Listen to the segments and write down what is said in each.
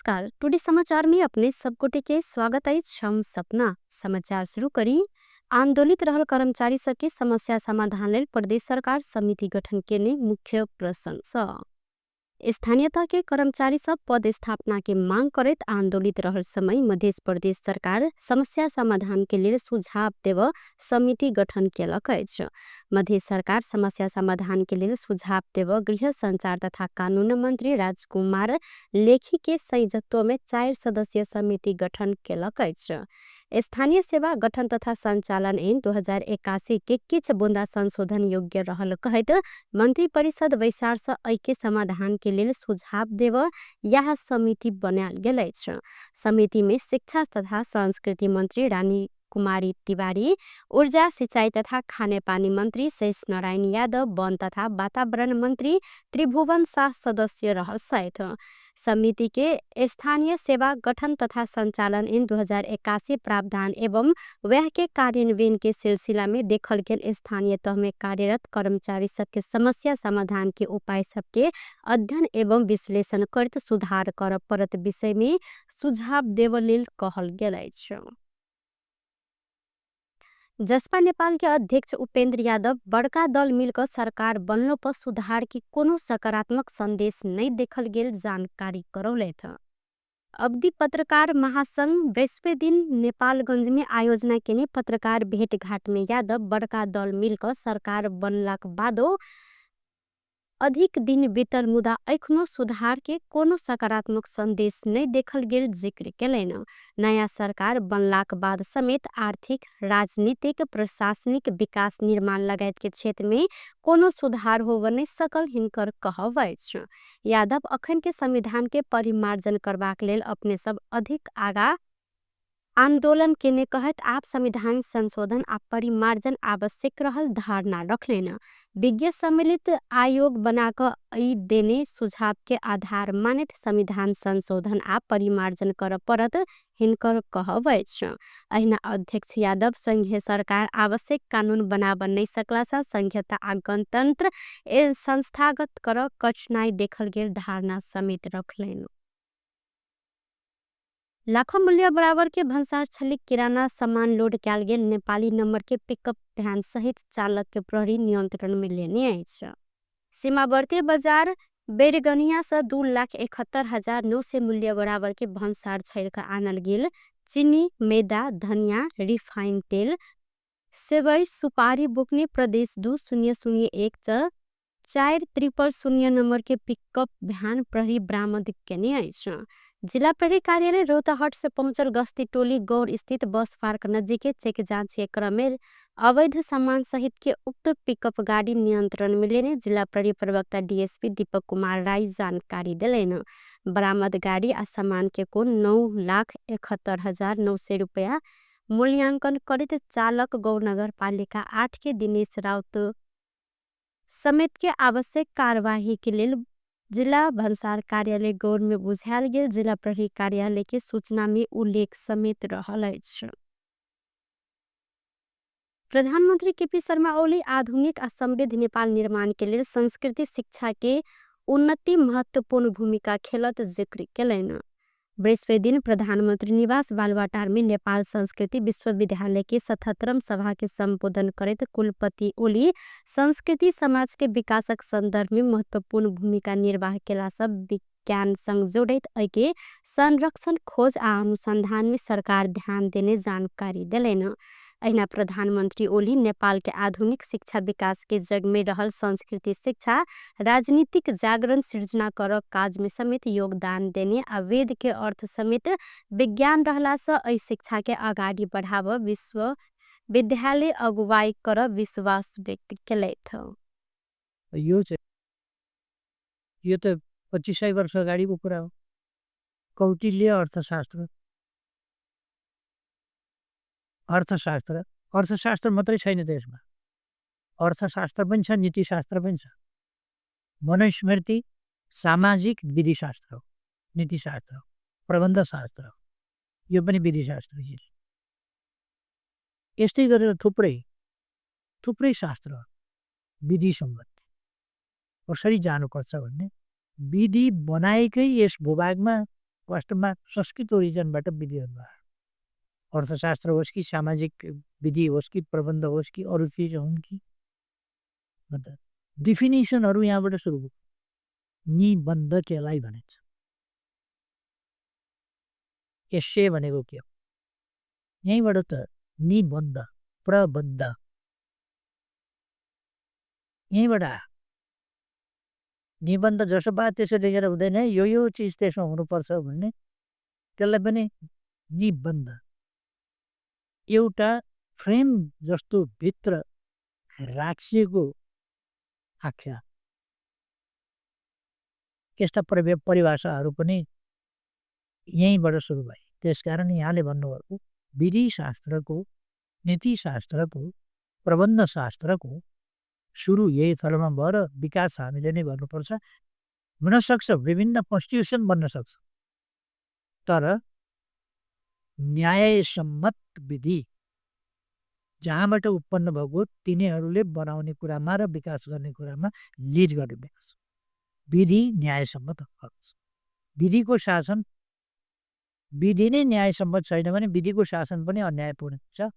नमस्कार। टुडे समाचार में अपने सबकोटे के स्वागत है। हम सपना समाचार शुरू करी। आंदोलित रहल कर्मचारी सबके समस्या समाधान लेल प्रदेश सरकार समिति गठन के मुख्य प्रशंसा। स्थानीयता के कर्मचारी सब पद स्थापना के मांग करत आंदोलित रहल समय मध्य प्रदेश सरकार समस्या समाधान के लिए सुझाव देव समिति गठन केलक अछि। मध्य सरकार समस्या समाधान के लिए सुझाव देव गृह संचार तथा कानून मंत्री राजकुमार लेखी के संयोजकत्व में 4 सदस्यीय समिति गठन केलक अछि। स्थानीय सेवा गठन तथा संचालन ऐन 2081 के किछ बुंदा संशोधन योग्य रहल कहत मंत्री परिषद वैसार से ऐके समाधान के लिए सुझाव देव यह समिति बनाल गेल अछि। समिति में शिक्षा तथा संस्कृति मंत्री रानी कुमारी तिवारी, ऊर्जा सिंचाई तथा खाने पानी मंत्री शेष नारायण यादव, वन तथा वातावरण मंत्री त्रिभुवन शाह सदस्य रह सहित समिति के स्थानीय सेवा गठन तथा संचालन इन 2081 प्रावधान एवं वह के कार्यान्वयन के सिलसिला में देखल गेल स्थानीय तह में कार्यरत कर्मचारी सबके समस्या समाधान के उपाय सबके अध्ययन एवं विश्लेषण करत सुधार कर परत विषय में सुझाव देव लेल कहल गेल अछि। जसपा नेपाल के अध्यक्ष उपेंद्र यादव बड़का दल मिलकर सरकार बनलो पर सुधार की कोनो सकारात्मक संदेश नहीं देखल गेल जानकारी करौले था। अवधि पत्रकार महासंघ बृहस्पति नेपालगंज में आयोजना के पत्रकार भेंटघाट में यादव बड़का दल मिलकर सरकार बनलाक बादो अधिक दिन बीतल मुदा एखनो सुधार के कोनो सकारात्मक संदेश नहीं देखल गेल जिक्र केलैन। नया सरकार बनलाक बाद समेत आर्थिक, राजनीतिक, प्रशासनिक विकास निर्माण लगायत के क्षेत्र में कोनो सुधार होवे नहीं सकल हिनकर कहब अछि। यादव अखन के संविधान के परिमार्जन करबाक लेल अपने सब अधिक आगा आंदोलन के कहत आप संविधान संशोधन आ परिमार्जन आवश्यक रहल धारणा रखलेन। विज्ञ सम्मिलित आयोग बनाकर ई देने सुझाव के आधार मानित संविधान संशोधन आ परिमार्जन कर परत हिनकर कहब अछि। अहिना अध्यक्ष यादव संघीय सरकार आवश्यक कानून बनाब नहीं सकला सा संघीयता आ गणतंत्र संस्थागत कर कठिनाई देखल गेल धारणा समेत रखलेन। लाखों मूल्य बराबर के भंसार छलिक किराना सामान लोड कैल गेल नेपाली नंबर के पिकअप वैन सहित चालक के प्रहरी नियंत्रण में लेने अछि। सीमावर्ती बाजार बेरगनिया से 2,71,900 मूल्य बराबर के भंसार छल का आनल गेल चीनी, मैदा, धनिया, रिफाइन तेल, सेवई, सुपारी बुकनी प्रदेश 2001 4000 नंबर के पिकअप वैन प्रहरी बरामद केने अछि। जिला प्रहरी कार्यालय रोहताहट से पहुंचल गश्ती टोली गौर स्थित बस पार्क नजीक चेक जांच के क्रम में अवैध सामान सहित के उक्त पिकअप गाड़ी नियंत्रण में लेने जिला प्रहरी प्रवक्ता डीएसपी दीपक कुमार राय जानकारी दिलेन। बरामद गाड़ी आ सामान के कुल 9,71,900 रुपया मूल्यांकन करित चालक गौर नगर पालिका 8 के दिनेश राउत समेत के आवश्यक कार्यवाही के लिए जिला भंसार कार्यालय गौर में बुझायल गेल जिला प्रहरी कार्यालय के सूचना में उल्लेख समेत रहल अछि। प्रधानमंत्री केपी शर्मा ओली आधुनिक आ समृद्ध नेपाल निर्माण के लिए संस्कृति शिक्षा के उन्नति महत्वपूर्ण भूमिका खेलत जिक्र केलैन। बृहस्पति दिन प्रधानमंत्री निवास बालुवाटार में नेपाल संस्कृति विश्वविद्यालय के 77वां सभा के संबोधन करते कुलपति ओली संस्कृति समाज के विकासक संदर्भ में महत्वपूर्ण भूमिका निर्वाह केला सब विज्ञान संग जोड़ित ऐके संरक्षण खोज आ अनुसंधान में सरकार ध्यान देने जानकारी दिलेन। अहिना प्रधानमंत्री ओली नेपाल के आधुनिक शिक्षा विकास के जग में रहल संस्कृति शिक्षा राजनीतिक जागरण सृजना कर काज में समेत योगदान देने आ वेद के अर्थ समेत विज्ञान रहला से ऐ शिक्षा के आगाड़ी बढ़ाव विश्वविद्यालय अगुवाई कर विश्वास व्यक्त केलैथ। यो त 25 वर्ष अगाडिको कुरा हो। कौटिल्य अर्थशास्त्र मात्रै छैन देशमा, अर्थशास्त्र पनि छ, नीतिशास्त्र पनि छ। मनुस्मृति सामाजिक विधिशास्त्र हो, नीतिशास्त्र हो, प्रबन्धशास्त्र हो, यो पनि विधिशास्त्र हो। यस्तै गरेर थुप्रै शास्त्र विधि सम्बन्धी कसरी जानुपर्छ भन्ने विधि बनाएकै यस भूभागमा वास्तवमा संस्कृत ओरिजिनबाट विधिहरू भयो। अर्थशास्त्र होस् कि सामाजिक विधि होस् कि प्रबन्ध होस् कि अरू चिज हुन् कि मतलब डिफिनेसनहरू यहाँबाट सुरु भयो। निबन्ध केलाई भनिन्छ? एसे भनेको के हो? यहीँबाट त निबन्ध प्रबन्ध यहीँबाट आयो। निबन्ध जसो भए त्यसो लेखेर हुँदैन, यो चिज त्यसमा हुनुपर्छ भन्ने, त्यसलाई पनि निबन्ध एउटा फ्रेम जस्तो भित्र राखिएको आख्या। यस्ता परिभाषाहरू पनि यहीँबाट सुरु भए। त्यसकारण यहाँले भन्नुभएको विधिशास्त्रको, नीतिशास्त्रको, प्रबन्धशास्त्रको सुरु यही थलोमा भएर विकास हामीले नै गर्नुपर्छ। हुनसक्छ विभिन्न कन्स्टिट्युसन बन्न सक्छ, तर न्यायसम्मत विधि जहाँबाट उत्पन्न भएको तिनीहरूले बनाउने कुरामा र विकास गर्ने कुरामा लिड गर्ने विकास विधि न्यायसम्मत हुन्छ। विधिको शासन विधि नै न्यायसम्मत छैन भने विधिको शासन पनि अन्यायपूर्ण हुन्छ।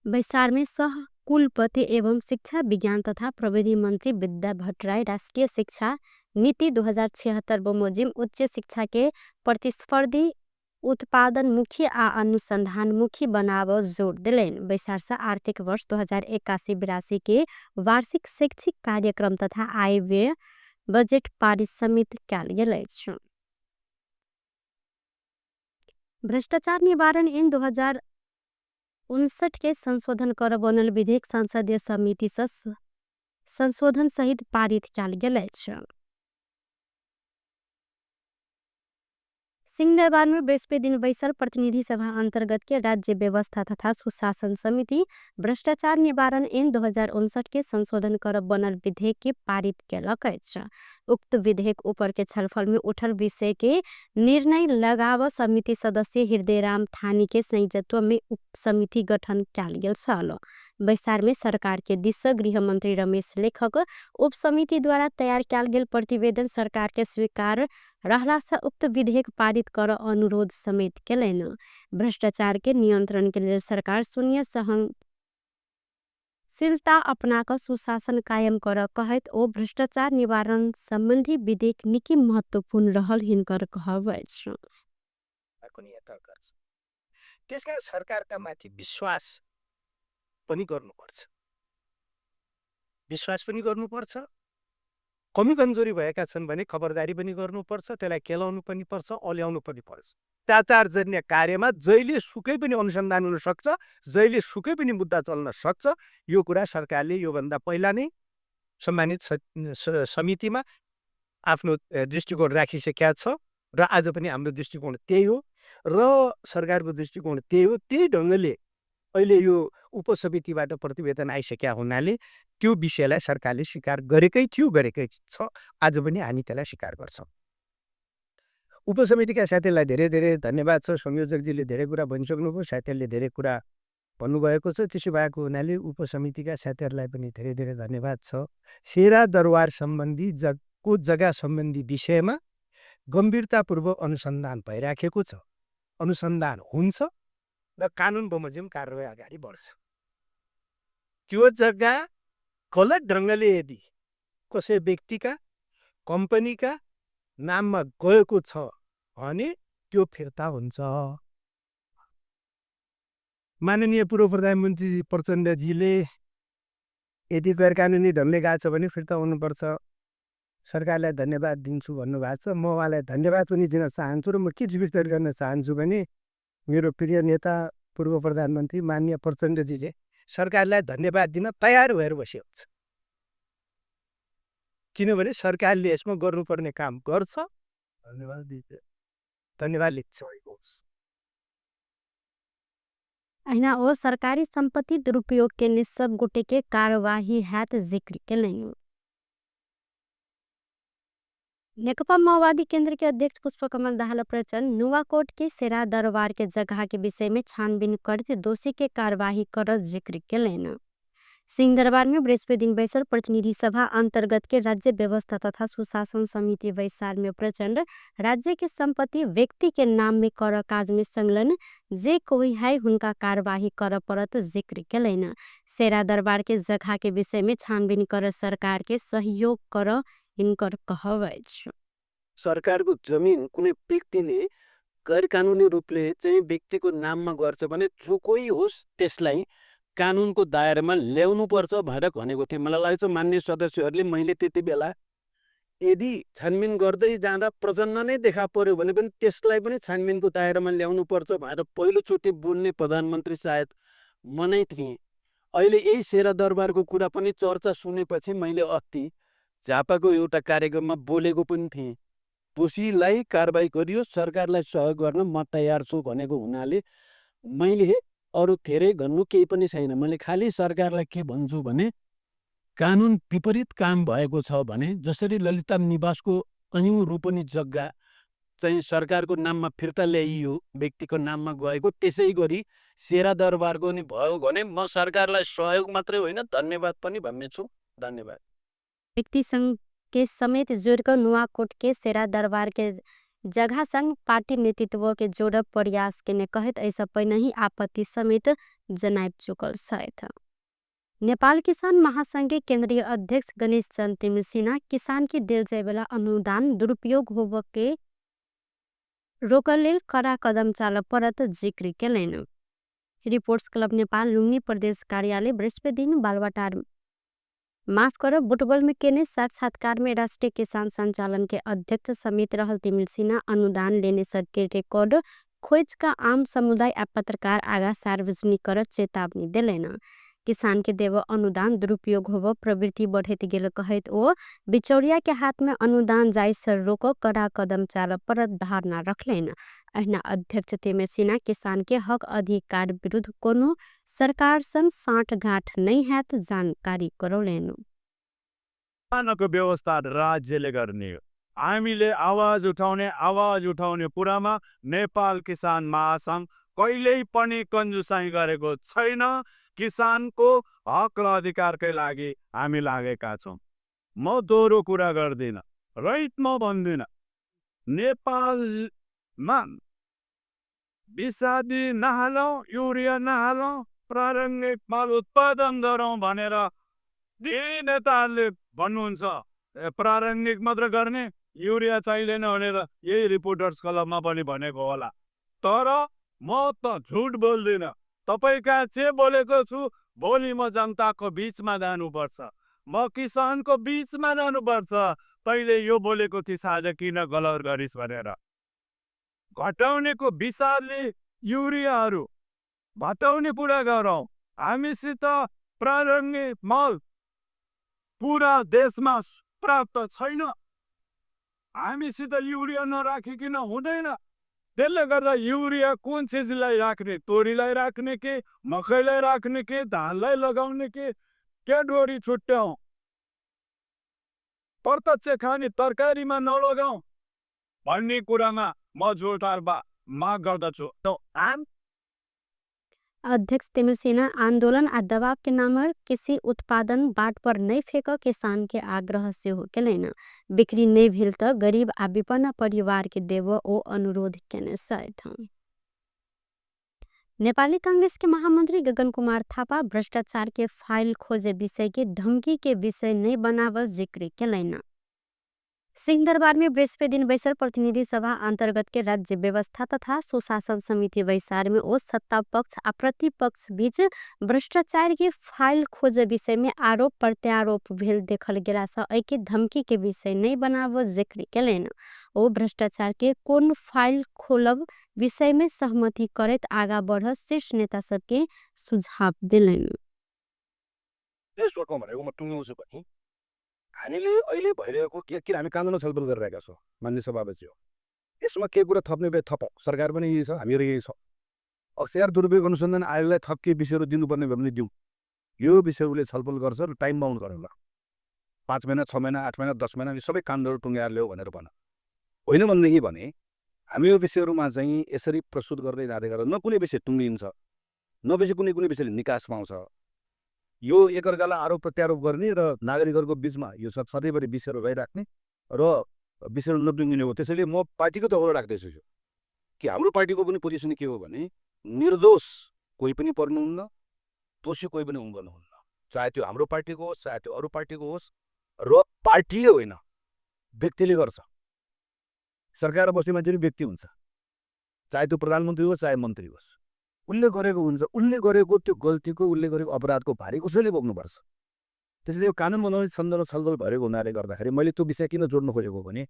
बैसार में सह कुलपति एवं शिक्षा विज्ञान तथा प्रविधि मंत्री विद्या भट्टराई राष्ट्रीय शिक्षा नीति 2076 बमोजिम उच्च शिक्षा के प्रतिस्पर्धी उत्पादनमुखी आ अनुसंधानमुखी बनाव जोड़ दिलेन। बैसार से आर्थिक वर्ष 2081-82 के वार्षिक शैक्षिक कार्यक्रम तथा आय व्यय बजेट पारित समिति कैल गेल अछि। भ्रष्टाचार निवारण ऐन 2059 के संशोधन कर बनल विधेयक संसदीय समिति से संशोधन सहित पारित कैल गेल अछि। सिंहदरबार में 20वें दिन बैसल प्रतिनिधि सभा अंतर्गत के राज्य व्यवस्था तथा सुशासन समिति भ्रष्टाचार निवारण ऐन 2059 के संशोधन कर बनल विधेयक के पारित केलक अछि। उक्त विधेयक ऊपर के छलफल में उठल विषय के निर्णय लगाव समिति सदस्य हृदयराम थानी के संयोजकत्व में उप समिति गठन कैल गेल छल। बैसार में सरकार के दिश से गृह मंत्री रमेश लेखक उप समिति द्वारा तैयार कैल गेल प्रतिवेदन सरकार के स्वीकार रहला से उक्त विधेयक पारित कर अनुरोध समेत केलैन। भ्रष्टाचार के नियंत्रण के लिए सरकार शून्य सहनशीलता अपनाकर सुशासन कायम कर कहत ओ भ्रष्टाचार निवारण संबंधी विधेयक निकै महत्वपूर्ण रहल हिनकर कहब अछि। त्यसकारण सरकारका माथि विश्वास पनि गर्नुपर्छ, विश्वास पनि गर्नुपर्छ। कमी कमजोरी भएका छन् भने खबरदारी पनि गर्नुपर्छ, त्यसलाई केलाउनु पनि पर्छ, ओल्याउनु पनि पर्छ। भ्रष्टाचार जन्य कार्यमा जहिले सुकै पनि अनुसन्धान हुन सक्छ, जहिले सुकै पनि मुद्दा चल्न सक्छ। यो कुरा सरकारले योभन्दा पहिला नै सम्मानित समितिमा आफ्नो दृष्टिकोण राखिसकेका छ र आज पनि हाम्रो दृष्टिकोण त्यही हो र सरकारको दृष्टिकोण त्यही हो। त्यही ढङ्गले अहिले यो उपसमितिबाट प्रतिवेदन आइसकेका हुनाले त्यो विषयलाई सरकारले स्वीकार गरेकै थियो, गरेकै छ। आज पनि हामी त्यसलाई स्वीकार गर्छौँ। उपसमितिका साथीहरूलाई धेरै धेरै धन्यवाद छ। संयोजकजीले धेरै कुरा भनिसक्नुभयो, साथीहरूले धेरै कुरा भन्नुभएको छ। त्यसो भएको हुनाले उपसमितिका साथीहरूलाई पनि धेरै धेरै धन्यवाद छ। शेरा दरबार सम्बन्धी जग्गा सम्बन्धी विषयमा गम्भीरतापूर्वक अनुसन्धान भइराखेको छ। अनुसन्धान हुन्छ र कानुन बमोजिम कारबाही अगाडि बढ्छ। त्यो जग्गा गलत ढङ्गले यदि कसै व्यक्तिका कम्पनीका नाममा गएको छ भने त्यो फिर्ता हुन्छ। माननीय पूर्व प्रधानमन्त्री प्रचण्डजीले यदि गैर कानुनी ढङ्गले गएको छ भने फिर्ता हुनुपर्छ। सरकारलाई धन्यवाद दिन्छु भन्नुभएको छ। म उहाँलाई धन्यवाद पनि दिन चाहन्छु र म के जिम्मेदार गर्न चाहन्छु भने मेरो प्रिय नेता पूर्व प्रधानमन्त्री माननीय प्रचण्डजीले सरकारलाई धन्यवाद दिन तयार भएर बसेको छ। किनभने सरकारले यसमा गर्नुपर्ने काम गर्छ। धन्यवाद लिन्छ। अहिना ओ सरकारी संपत्ति दुरुपयोग के सब गोटे के कार्यवाही हैत जिक्र केलैन। नेकपा माओवादी केंद्र के अध्यक्ष पुष्पकमल दाहाल प्रचंड नुवाकोट के शेरा दरबार के जगह के विषय में छानबीन करते दोषी के कार्यवाही कर जिक्र केलैन। सिंहदरबार में बृहस्पति दिन बैसल प्रतिनिधि सभा अंतर्गत के राज्य व्यवस्था तथा सुशासन समिति वैसार में प्रचंड राज्य के संपत्ति व्यक्ति के नाम में कर काज में संलग्न जे कोई है उनका कार्यवाही कर परत जिक्र कैलन। शेरा दरबार के जगह के विषय में छानबीन कर सरकार के सहयोग कर इनकर कहवाई छ। सरकारको जमिन कुनै व्यक्तिले गैर कानुनी रूपले चाहिँ व्यक्तिको नाममा गर्छ भने जो कोही होस् त्यसलाई कानुनको दायरामा ल्याउनु पर्छ भनेर भनेको थिएँ। मलाई लाग्छ मान्य सदस्यहरूले मैले त्यति बेला यदि छानबिन गर्दै जाँदा प्रचण्ड नै देखा पर्यो भने पनि त्यसलाई पनि छानबिनको दायरामा ल्याउनु पर्छ भनेर पहिलोचोटि बोल्ने प्रधानमन्त्री सायद म नै थिएँ। अहिले यही शेरा दरबारको कुरा पनि चर्चा सुनेपछि मैले अस्ति झापाको एउटा कार्यक्रममा बोलेको पनि थिएँ। दोषीलाई कारबाही गरियो, सरकारलाई सहयोग गर्न म तयार छु भनेको हुनाले मैले अरू धेरै भन्नु केही पनि छैन। मैले खालि सरकारलाई के भन्छु भने कानुन विपरीत काम भएको छ भने जसरी ललिता निवासको ऐयौं रोपनी जग्गा चाहिँ सरकारको नाममा फिर्ता ल्याइयो, व्यक्तिको नाममा गएको, त्यसै गरी शेरा दरबारको नि भयो भने म सरकारलाई सहयोग मात्रै होइन धन्यवाद पनि भन्ने छु। धन्यवाद। व्यक्ति संघ के समेत जोड़कर नुआकोट के शेरा दरबार के जगह संग पार्टी नेतृत्व के जोड़ प्रयास के ने कहत ऐसा पहिने ही आपत्ति समेत जनाब चुकल था। नेपाल किसान महासंघ के केंद्रीय अध्यक्ष गणेश चंद तिमिर सिन्हा किसान की दिल जाए वाला अनुदान दुरुपयोग होब के रोकल लेल कड़ा कदम चाल परत जिक्र कैलन। रिपोर्ट्स क्लब नेपाल लुम्बिनी प्रदेश कार्यालय बृहस्पति दिन बालवाटार माफ करो बुटबल में केने साक्षात्कार में राष्ट्रीय किसान संचालन के अध्यक्ष समेत रहल तिमिल सिन्हा अनुदान लेने सरके रिकॉर्ड खोज का आम समुदाय आ पत्रकार आगा सार्वजनिक कर चेतावनी दिलेन। किसान के देव अनुदान दुरुपयोग होव प्रवृत्ति बढ़त गेल कहत ओ बिचौलिया के हाथ में अनुदान जाय सर रोक कड़ा कदम चाल परत धारणा रखलेन। अहिना अध्यक्ष तिमिल सिन्हा किसान के हक अधिकार विरुद्ध कोनो सरकार संग साँठगाँठ नहीं हैत जानकारी करौलेन। किसानको व्यवस्था राज्यले गर्ने हो। हामीले आवाज उठाउने पुरामा नेपाल किसान महासंघ कहिल्यै पनि कन्जुसाई गरेको छैन। किसानको हक र अधिकारकै लागि हामी लागेका छौँ। म दोहोरो कुरा गर्दिन, रहित म भन्दिन। नेपालमा विषादी नहालौँ, युरिया नहालौँ, प्रारम्भिक माल उत्पादन गरौँ भनेर धेरै नेताहरूले भन्नुहुन्छ। प्रारम्भिक मात्र गर्ने, युरिया चाहिँदैन भनेर यही रिपोर्टर्स क्लबमा पनि भनेको होला। तर म त झुट बोल्दिनँ। तपाईका जे बोलेको छु, भोलि म जनताको बीचमा जानुपर्छ, म किसानको बीचमा जानुपर्छ। तैले यो बोलेको थिइस् आज किन गलत गरिस् भनेर। घटाउनेको विषादले युरियाहरू घटाउने कुरा गरौँ। हामीसित प्रारम्भिक मल पूरा देशमा प्राप्त छैन। हामीसित युरिया नराखिकन हुँदैन। त्यसले गर्दा युरिया कुन चिजलाई राख्ने, तोरीलाई राख्ने के, मकैलाई राख्ने के, धानलाई लगाउने के डोरी छुट्याउँ। प्रत्यक्ष खाने तरकारीमा नलगाउँ भन्ने कुरामा म जोरदार माग गर्दछु। अध्यक्ष तिमिल सिन्हा आंदोलन आ दबाव के नाम किसी उत्पादन बाट पर नहीं फेंक किसान के आग्रह से हो कैलन। बिक्री नहीं भेल त गरीब आ विपन्न परिवार के देव ओ अनुरोध केने सहित। नेपाली कांग्रेस के महामंत्री गगन कुमार थापा भ्रष्टाचार के फाइल खोजे विषय के धमकी के विषय नहीं बनाव जिक्र कैलन। सिंहदरबार में बृहस्पति दिन बैसल प्रतिनिधि सभा अंतर्गत के राज्य व्यवस्था तथा सुशासन समिति वैसार में ओ सत्ता पक्ष आ प्रतिपक्ष बीच भ्रष्टाचार के फाइल खोज विषय में आरोप प्रत्यारोप भेल देखल गेला सँ एके धमकी के विषय नहीं बनाव जिक्र कैलन। ओ भ्रष्टाचार के कौन फाइल खोलब विषय में सहमति करत आगा बढ़ शीर्ष नेता सबके सुझाव दिलन। हामीले अहिले भइरहेको किन हामी कानुन छलफल गरिरहेका छौँ मान्य सभापति हो। यसमा के कुरा थप्ने भए थपौँ। सरकार पनि यही छ, हामीहरू यही छ। अख्तियार दुरुपयोग अनुसन्धान आयोगलाई थप के विषयहरू दिनुपर्ने भए पनि दिउँ। यो विषयहरूले छलफल गर्छ र टाइम बाउन्ड गरौँ ल। 5 महिना, 6 महिना, 8 महिना, 10 महिना सबै कानुनहरू टुङ्ग्याएर ल्याऊ भनेर भन। होइन भनेदेखि भने हामी यो विषयहरूमा चाहिँ यसरी प्रस्तुत गर्दै जाँदै गर्दा न कुनै विषय टुङ्गिन्छ, न कुनै विषयले निकास पाउँछ। यो एकअर्कालाई आरोप प्रत्यारोप गर्ने र नागरिकहरूको बिचमा यो सधैँभरि विषयहरू भइराख्ने र विषयहरू नटुङ्गिने हो। त्यसैले म पार्टीको तर्फबाट राख्दैछु यो कि हाम्रो पार्टीको पनि पोजिसन के हो भने निर्दोष कोही पनि पर्नुहुन्न, दोषी कोही पनि गर्नुहुन्न, चाहे त्यो हाम्रो पार्टीको होस् चाहे त्यो अरू पार्टीको होस्, र पार्टीले होइन व्यक्तिले गर्छ। सरकार बस्ने मान्छे पनि व्यक्ति हुन्छ, चाहे त्यो प्रधानमन्त्री होस् चाहे मन्त्री होस्, उसले गरेको हुन्छ, उसले गरेको त्यो गल्तीको उसले गरेको अपराधको भारी उसैले बोक्नुपर्छ। त्यसैले यो कानुन बनाउने सन्दर्भ छलफल भएको हुनाले गर्दाखेरि मैले त्यो विषय किन जोड्न खोजेको भने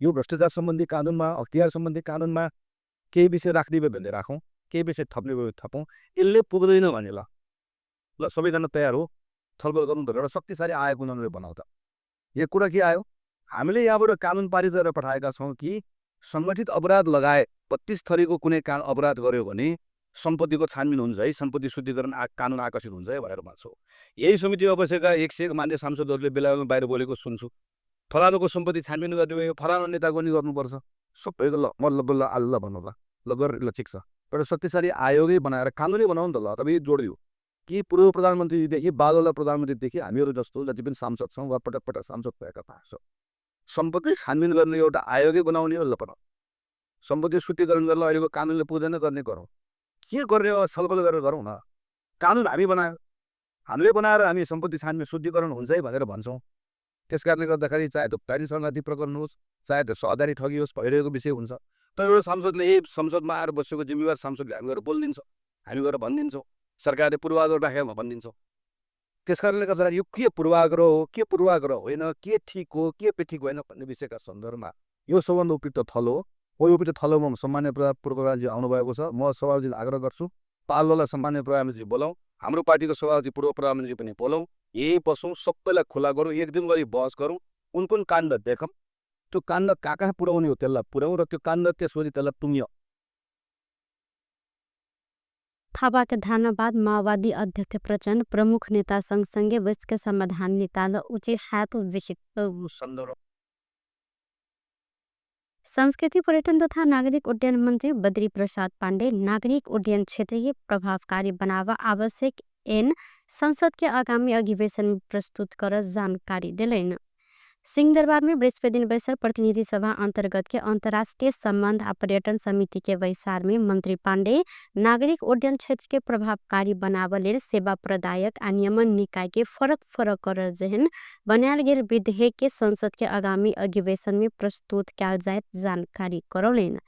यो भ्रष्टाचार सम्बन्धी कानुनमा, अख्तियार सम्बन्धी कानुनमा केही विषय राख्ने भयो भने राखौँ, केही विषय थप्ने भयो थपौँ, यसले पुग्दैन भने ल सबैजना तयार हो छलफल गर्नु त एउटा शक्तिशाली आयोग बनाउनु बनाउँदा। यो कुरा के आयो, हामीले यहाँबाट कानुन पारित गरेर पठाएका छौँ कि सङ्गठित अपराध लगाए 32 थरीको कुनै अपराध गर्यो भने सम्पत्तिको छानबिन हुन्छ है, सम्पत्ति शुद्धिकरण कानुन आकर्षित हुन्छ है भनेर भन्छौँ। यही समितिमा बसेका 101 मान्य सांसदहरूले बेलामा बाहिर बोलेको सुन्छु, फलानुको सम्पत्ति छानबिन गर्ने भयो, फलानु नेताको नि गर्नुपर्छ, सबैको ल बल्ल आल्ल भन्नु ल गरेर ल ठिक छ, एउटा शक्तिशाली आयोगै बनाएर कानुनै बनाउनु त ल। तब यो जोडियो कि पूर्व प्रधानमन्त्रीदेखि बालवाला प्रधानमन्त्रीदेखि हामीहरू जस्तो जति पनि सांसद छौँ वा पटक पटक सांसद भएका छौँ, सम्पत्ति छानबिन गर्ने एउटा आयोगै बनाउने ल बनाऊ, सम्पत्ति शुद्धिकरण गर्न अहिलेको कानुनले पुग्दैन गर्ने गरौँ, के गर्ने हो छलफल गरेर गरौँ न। कानुन हामी बनायो, हामीले बनाएर हामी सम्पत्ति छानबिन शुद्धिकरण हुन्छ है भनेर भन्छौँ। त्यस कारणले गर्दाखेरि चाहे त्यो प्यारिस शरणार्थी प्रकरण होस् चाहे त्यो सहदारी ठगी होस् भइरहेको विषय हुन्छ, तर एउटा सांसदले यही संसदमा आएर बसेको जिम्मेवार सांसदले हामी गएर बोलिदिन्छौँ, हामी गएर भनिदिन्छौँ, सरकारले पूर्वाग्रह राखेमा भनिदिन्छौँ। त्यस कारणले गर्दाखेरि यो के पूर्वाग्रह हो के पूर्वाग्रह होइन, के ठिक हो के बेठिक होइन भन्ने विषयका सन्दर्भमा यो सबभन्दा उपयुक्त थलो हो। यो उपयुक्त थलोमा सम्मान्य पूर्व प्रधानजी आउनुभएको छ, म सभापतिलाई आग्रह गर्छु पालवाला सम्मान्य प्रधानमन्त्री बोलाउँ, हाम्रो पार्टीको सभापति पूर्व प्रधानमन्त्री पनि बोलाउँ, यही बसौँ, सबैलाई खुला गरौँ, एक दिन गरी बहस गरौँ, कुन काण्ड देखौँ, त्यो काण्ड कहाँ कहाँ पुर्याउने हो त्यसलाई पुर्याउँ र त्यो काण्ड त्यसपछि त्यसलाई टुङ्ग्यौँ। थापाका धन्यवाद। माओवादी अध्यक्ष प्रचण्ड प्रमुख नेता सँगसँगै वैश्विक समाधान नेताले उचित हात उजित सन्दर्भ संस्कृति पर्यटन तथा नागरिक उड्डयन मन्त्री बद्री प्रसाद पाण्डे नागरिक उड्डयन क्षेत्र प्रभावकारी बनावा आवश्यक ऐन संसद के आगामी अधिवेशन में प्रस्तुत कर जानकारी दिलैन। सिंहदरबार में बृहस्पति दिन बैसर प्रतिनिधि सभा अंतर्गत के अंतर्राष्ट्रीय संबंध आ पर्यटन समिति के वैसार में मंत्री पाण्डे नागरिक उड्डयन क्षेत्र के प्रभावकारी बनावले सेवा प्रदायक आ नियमन निकाय के फरक कर जहन बनायल गेल विधेयक के संसद के आगामी अधिवेशन में प्रस्तुत कैल जाए जानकारी करौलेन।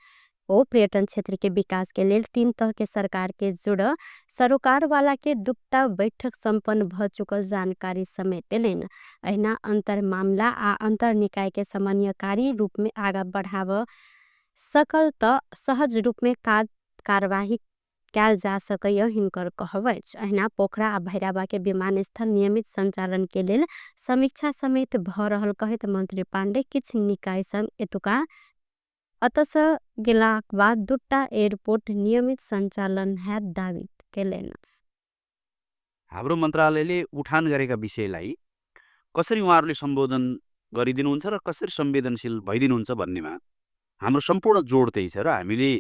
ओ पर्यटन क्षेत्र के विकास के लिए 3 तह के सरकार के जुड़ सरोकार वाला के दुक्ता बैठक संपन्न भ चुकल जानकारी समेत दिलेन। अहिना अंतर मामला आ अंतर निकाय के समन्वयकारी रूप में आगा बढ़ाव सकल त सहज रूप में कार्यवाही कैल जा सकय हिनकर कहवच। अहिना पोखरा आ भैराबा के विमानस्थल नियमित संचालन के लिए समीक्षा समेत भ रहल कहित मंत्री पाण्डे किछ निकाय संग एतुका अतस गेलाक बाद 2टा एयरपोर्ट नियमित सञ्चालन है दावी केलेन। हाम्रो मन्त्रालयले उठान गरेका विषयलाई कसरी उहाँहरूले सम्बोधन गरिदिनुहुन्छ र कसरी संवेदनशील भइदिनुहुन्छ भन्नेमा हाम्रो सम्पूर्ण जोड त्यही छ र हामीले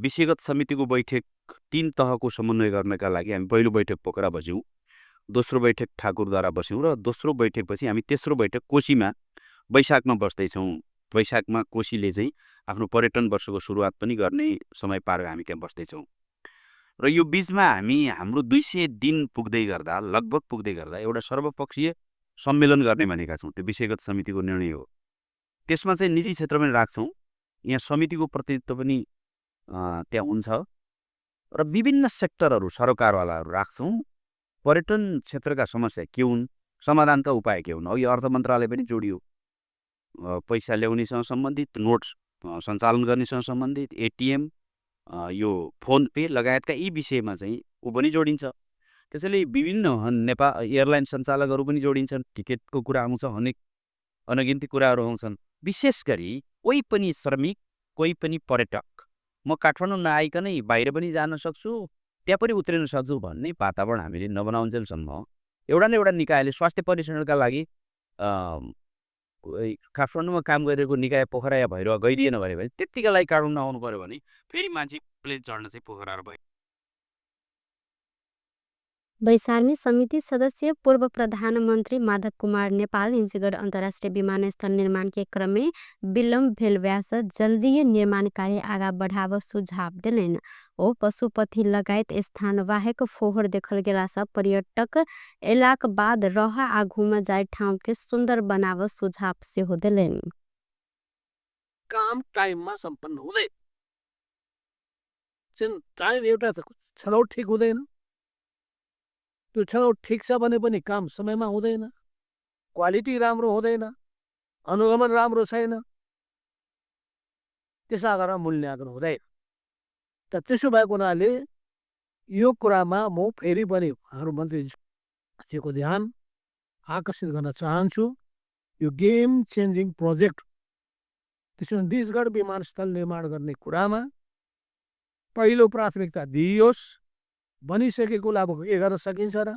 विषयगत समितिको बैठक 3 तहको समन्वय गर्नका लागि हामी पहिलो बैठक पोखरा बस्यौँ, दोस्रो बैठक ठाकुरद्वारा बस्यौँ र दोस्रो बैठकपछि हामी तेस्रो बैठक कोशीमा वैशाखमा बस्दैछौँ। वैशाखमा कोशीले चाहिँ आफ्नो पर्यटन वर्षको सुरुवात पनि गर्ने समय पार हामी त्यहाँ बस्दैछौँ र यो बीचमा हामी हाम्रो 200 दिन पुग्दै गर्दा लगभग पुग्दै गर्दा एउटा सर्वपक्षीय सम्मेलन गर्ने भनेका छौँ। त्यो विषयगत समितिको निर्णय हो। त्यसमा चाहिँ निजी क्षेत्र पनि राख्छौँ, यहाँ समितिको प्रतिनिधित्व पनि त्यहाँ हुन्छ र विभिन्न सेक्टरहरू सरकारवालाहरू राख्छौँ। पर्यटन क्षेत्रका समस्या के हुन्, समाधानका उपाय के हुन्, अघि अर्थ मन्त्रालय पनि जोडियो, पैसा ल्याउनेसँग सम्बन्धित, नोट सञ्चालन गर्नेसँग सम्बन्धित, एटिएम, यो फोन पे लगायतका यी विषयमा चाहिँ ऊ पनि जोडिन्छ। त्यसैले विभिन्न नेपाल एयरलाइन सञ्चालकहरू पनि जोडिन्छन्, टिकटको कुरा आउँछ, अनगिन्ती कुराहरू आउँछन्। विशेष गरी कोही पनि श्रमिक कोही पनि पर्यटक म काठमाडौँ नआइकनै बाहिर पनि जान सक्छु, त्यहाँ पनि उत्रिन सक्छु भन्ने वातावरण हामीले नबनाउन्जेलसम्म एउटा न एउटा निकायले स्वास्थ्य परीक्षणका लागि काठमाडौँमा काम गरेको निकाय पोखरा या भैरवा गइदिएन भने त्यत्तिका लागि काठमाडौँ आउनु पर्यो भने फेरि मान्छे प्लेन चढ्न चाहिँ पोखरा र बैसार समिति सदस्य पूर्व प्रधानमंत्री माधव कुमार नेपाल निजगढ़ अंतर्राष्ट्रीय विमानस्थल निर्माण के क्रम में विलम्ब भेल व्यास जल्दी निर्माण कार्य आगा बढ़ाव सुझाव दिलेन। ओ पशुपति लगायत स्थान बाहेक फोहर देखल गेला से पर्यटक एलाक बाद रह आ घूम जाए ठाउँ के सुंदर बनाव सुझाव सेहो दिलेन। काम टाइममा सम्पन्न हुँदैन। टाइम एउटा छनौट ठिक हुँदैन। त्यो छनौट ठिक छ भने पनि काम समयमा हुँदैन, क्वालिटी राम्रो हुँदैन, अनुगमन राम्रो छैन, त्यस आधारमा मूल्याङ्कन हुँदैन। त त्यसो भएको हुनाले यो कुरामा म फेरि पनि मन्त्रीजीको ध्यान आकर्षित गर्न चाहन्छु। यो गेम चेन्जिङ प्रोजेक्ट त्यसमा निजगढ विमानस्थल निर्माण गर्ने कुरामा पहिलो प्राथमिकता दिइयोस्। बनिसकेको लाभ के गर्न सकिन्छ र?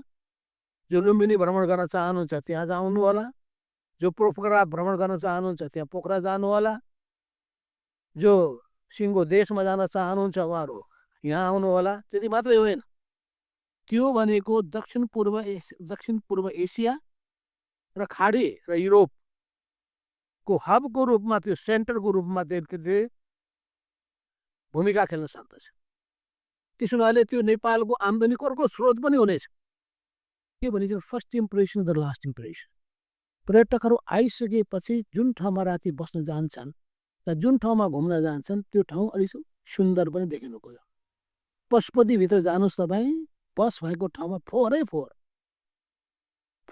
जो लुम्बिनी भ्रमण गर्न चाहनुहुन्छ त्यहाँ जानु होला, जो पोखरा भ्रमण गर्न चाहनुहुन्छ त्यहाँ पोखरा जानु होला, जो सिङ्गो देशमा जान चाहनुहुन्छ उहाँहरू यहाँ आउनु होला। त्यति मात्रै होइन, त्यो भनेको दक्षिण पूर्व एसिया र खाडी र युरोपको हबको रूपमा, त्यो सेन्टरको रूपमा त्यसले भूमिका खेल्न सक्दछ। त्यसो हुनाले त्यो नेपालको आम्दानी करको स्रोत पनि हुनेछ। के भनिन्छ, first impression the last impression. पर्यटकहरू आइसकेपछि जुन ठाउँमा राति बस्न जान्छन् र जुन ठाउँमा घुम्न जान्छन् त्यो ठाउँ अलिक सुन्दर पनि देखिनु पर्यो। पशुपतिभित्र जानुहोस् तपाईँ, बस भएको ठाउँमा फोहोरै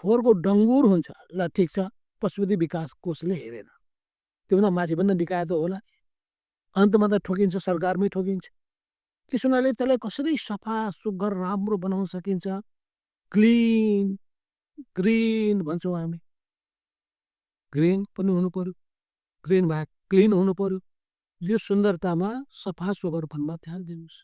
फोहोरको डङ्गुर हुन्छ। ल ठिक छ, पशुपति विकास कोषले हेरेन, त्योभन्दा माथि पनि निकाय त होला, अन्तमा त ठोकिन्छ, सरकारमै ठोकिन्छ। त्यस हुनाले त्यसलाई कसरी सफा सुग्घर राम्रो बनाउन सकिन्छ, क्लिन ग्रिन भन्छौँ हामी, ग्रिन पनि हुनु पर्यो, ग्रिन भए क्लिन हुनु पर्यो। यो सुन्दरतामा सफा सुग्घरपनमा ध्यान दिनुहोस्।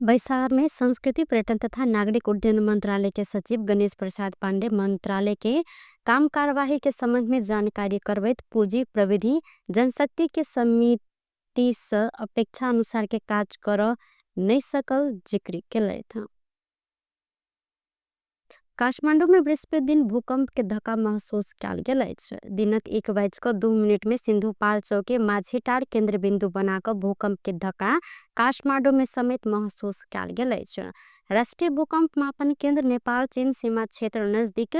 बैसार में संस्कृति पर्यटन तथा नागरिक उड्डयन मंत्रालय के सचिव गणेश प्रसाद पांडे मंत्रालय के काम कार्यवाही के संबंध में जानकारी करवैत पूंजी प्रविधि जनशक्ति के समिति से अपेक्षा अनुसार के कार्य कर नहीं सकल जिक्र केले था। काठमांडू में बृहस्पति दिन भूकंप के धक्का महसूस कल गेल। दिनक 1:02 में सिंधुपाल चौके माझीटार केंद्र बिंदु बनाकर भूकंप के धक्का काठमांडू में समेत महसूस कल गेल। राष्ट्रीय भूकंप मापन केंद्र नेपाल चीन सीमा क्षेत्र नजदीक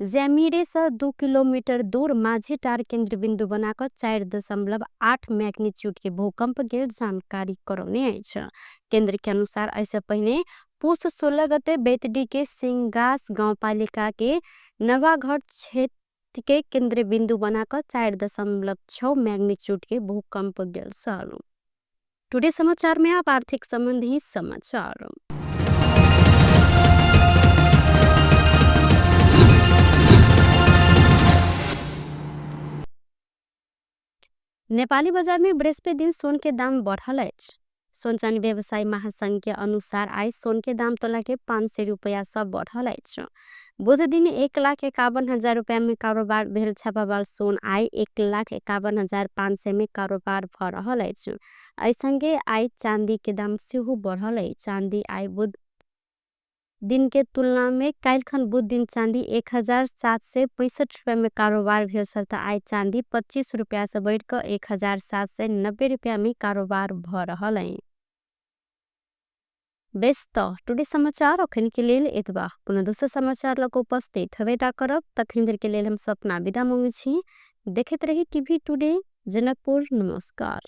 ज्यामिरे से 2 किलोमीटर दूर माझीटार केंद्र बिंदु बनाकर 4.8 मैग्नीट्यूड के भूकंप के जानकारी करौने है। केंद्र के अनुसार ऐसे पहले पुष 16 गते बेतडी के सिंगास गांवपालिका के नवाघर क्षेत्र के केंद्र बिंदु बनाकर 4.6 मैग्नीट्यूड के भूकंप गेल सालू। टुडे समाचार में आप आर्थिक संबंधी समाचार। नेपाली बाजार में बृहस्पति दिन सोन के दाम बढ़ल। सोन चांदी व्यवसायी महासंघ के अनुसार आज सोन के दाम तोला के 500 रुपया सब बढ़ल। बुध दिन 1,51,000 रुपया में कारोबार भेल छापावार सोन आई 1,51,500 में कारोबार भ रहल। ऐसंगे आई चांदी के दाम सेहो बढ़ल। चांदी आई बुध दिन के तुलना में काल्खन बुध दिन चांदी 1,765 रुपया में कारोबार भेल सरता आई चांदी 25 रुपया से बढ़कर 1,790 रुपया में कारोबार भ रहल। बेस्ट टुडे समाचार अखन के लेल एतबा। पुनः दूसरा समाचार लग उपस्थित हवेटा करब। तखन के लेल हम सपना विदा मांगे छी। देखते रही टीवी टुडे जनकपुर। नमस्कार।